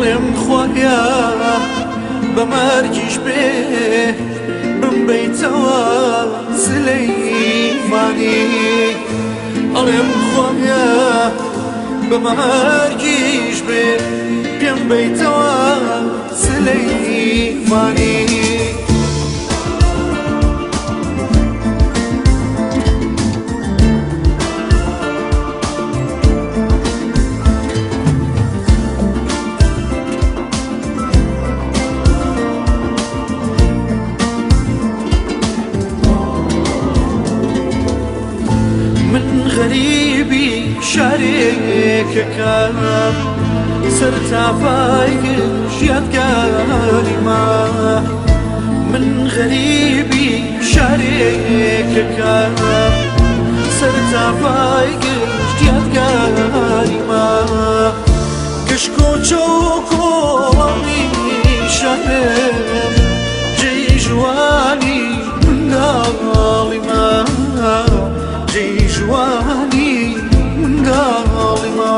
ئەڵێم خۆیا بەمەرگیش بێ بمبەیتەوە سلەیمانی ئەڵێم خۆیا بەمەرگیش بێ پێم بەیتەوە سلەیمانی غەریبی شارێکەکە سەرتاپای ژیانگاریمە من غەریبی شارێکەکە سەرتاپای ژیانگاریمە گشت و چۆکۆڵی شارێم جێی ژوانی منداڵیمە جێی ژوانی منداڵیمە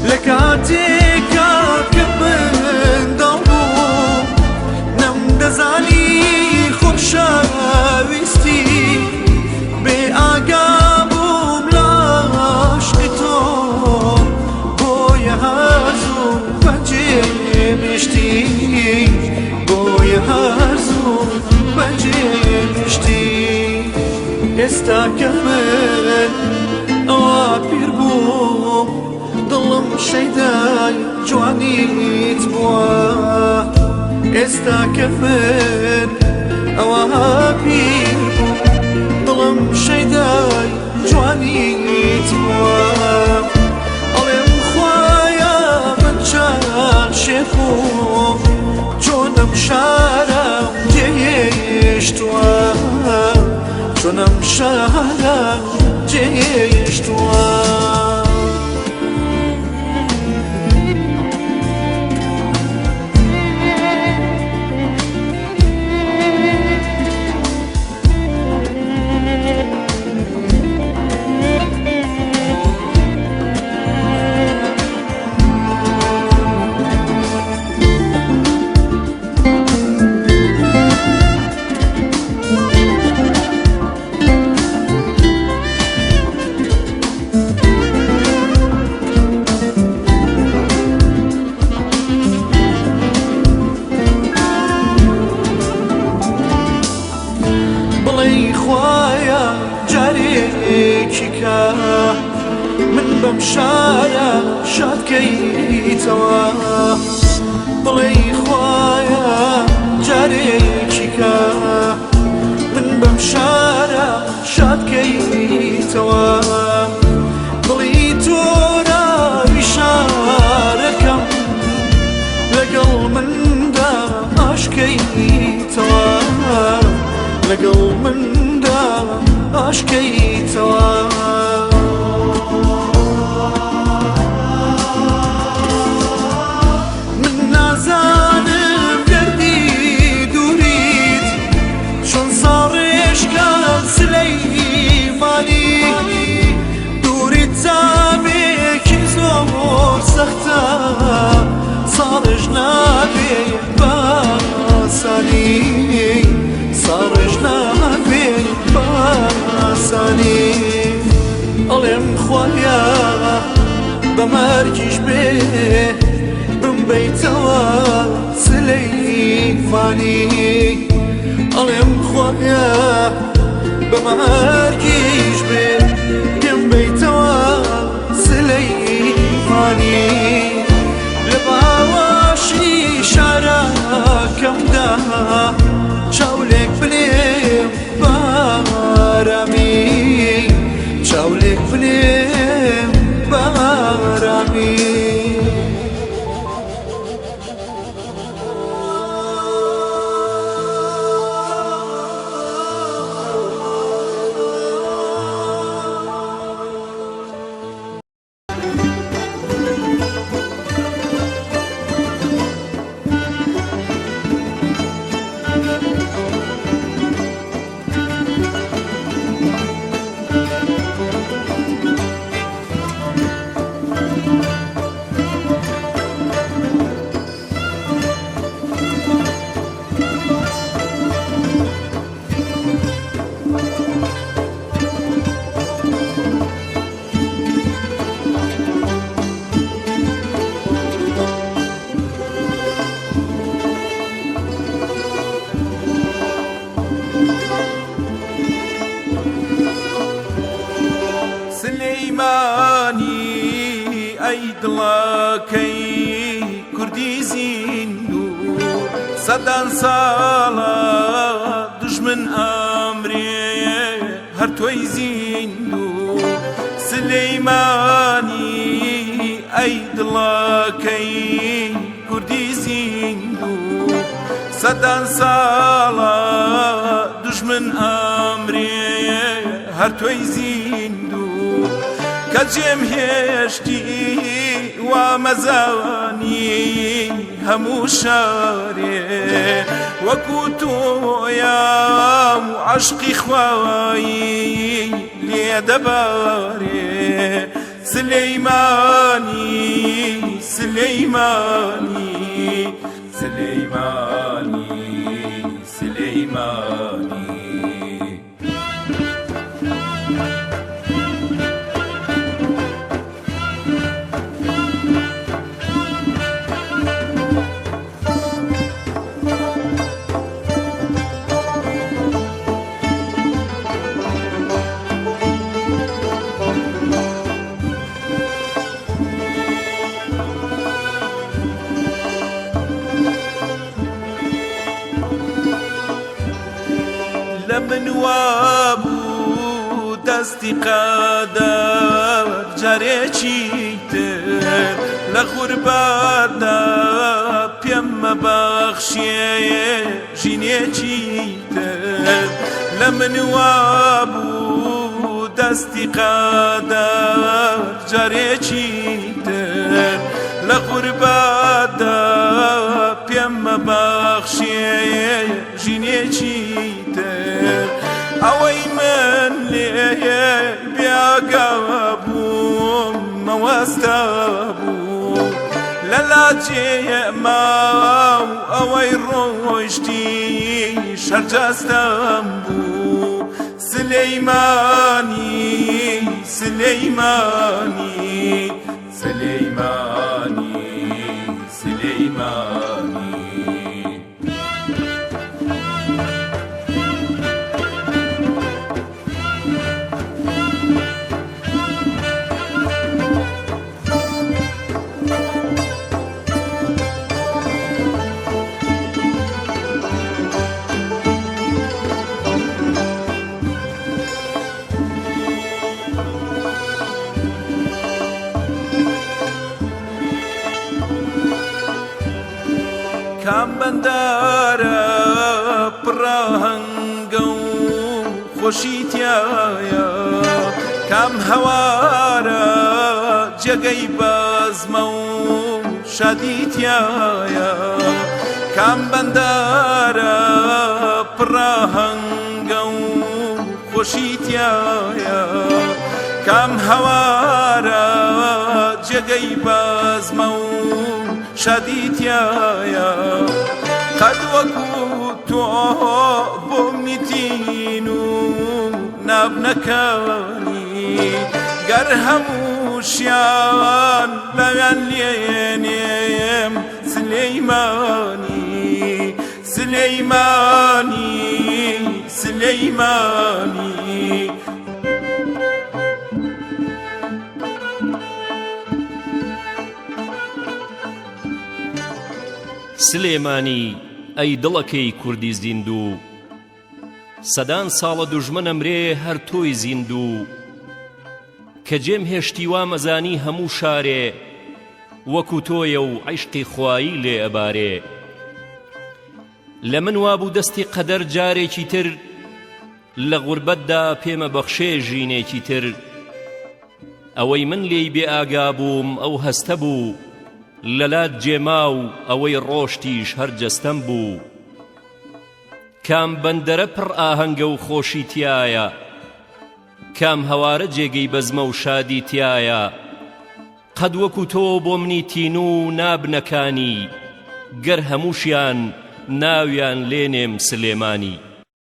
لە کاتێکا کە بنداڵ بوو نەمدەزانی خۆشەویستی بێ ئاگا بووم لە عاشقی تۆ بۆیە هەرزوو بەجێهێشتی بۆیە هەرزوو بەجێهێشتی ئێستا کە من ئەوە پیر بووم دڵم شەیدای جوانیت بووە ئێستا کە من ئەوە پیر بووم دڵم شەیدای جوانیت بووە ئەڵێم خوایە من چەند شێخ و چۆنم شارم جێهێشتووە چۆنم شارم جێهێشتووە خوایا جارێکی کە من بەم شارە شادکەیتەوە بڵێ خوایا جارێکی کە من بەم شارە شادکەیتەوە بڵێ تۆراوی شارەکەم لەگەڵ مندا ئاشکەیتەوە لەگەڵ مندا ئاشکەیتەوە من نازانم دەردی دووریت چۆن ساڕێشکە سلەیمانی دووریت زاوێکی زۆر سەختە ساڕێژ نابێ بە ئاسانی ساڕێژ نابێ بە ئاسانی ئەڵێم خوایا بەمەرگیش بێ بمبەیتەوە سلەیمانی ئەڵێم خوایا بەمەرگیش بێ پێم بەیتەوە سلەیمانی لە باوەشی شارەکەمدا چاولێک بنێم بەرامی چاولێک بنێم بەرامی سەدان ساڵە دوژمن ئەمرێ هەر تۆی زیندوو سلەیمانی ئەی دڵەکەی کوردی زیندوو سەدان ساڵە دوژمن ئەمرێ هەر تۆی زیندوو کە جێم هێشتی وا مەزانی هەموو شارێ وەکو تۆیام و عەشقی خوایی لێ دەبارێ سلەیمانی سلەیمانی سلەیمانی سلەیمانی من وابوو دەستی قەدەر جارێکی تر لە غوربەتدا پێم مەبەخشێ ژینێکی تر لە من وابوو دەستی قەدەر جارێکی تر لە غوربەتدا پێم مەبەخشێ ژینێکی تر ئەوەی من لێ بێگا بووم مەوەستە بوو لە لاجێ ماو ئەوەی ڕۆیشتی شەرجەستەم بوو سلەیمانی سلەیمانی سلەیمانی سلەیمانی کام بەندارە پڕاهەنگە و خۆشی تایە کام هەوارە جێگەی بەزمە و شادی تایە کام بەندارە پڕاهەنگە و خۆشی تایە کام هەوارە جێگەی بەزمە و شادی تایە قەد وەکو تۆ بۆم نیتین و ناب نەکەنی گەر هەمووشیان لەویان لێنێم سلەیمانی سلەیمانی سلەیمانی سلێمانی ئەی دڵەکەی کوردی زیندوو سەدان ساڵە دوژمن ئەمرێ هەر تۆی زیندوو کە جێم هێشتی وا مەزانی هەموو شارێ وەکو تۆیە و عیشقی خوایی لێ ئەبارێ لە من وابوو دەستی قەدەر جارێکی تر لە غوربەتدا پێمە بەخشێ ژینێکی تر ئەوەی من لێی بێ ئاگا بووم ئەو هەستە بوو لەلات جێما و ئەوەی ڕۆشتیش هەر جەستەم بوو کام بەندەرە پڕ ئاهەنگە و خۆشی تایە کام هەوارە جێگەی بەزمە و شادی تایە قەد وەکو تۆ بۆ منی تین و نابنەکانی گەر هەمووشیان ناویان لێنێم سلێمانی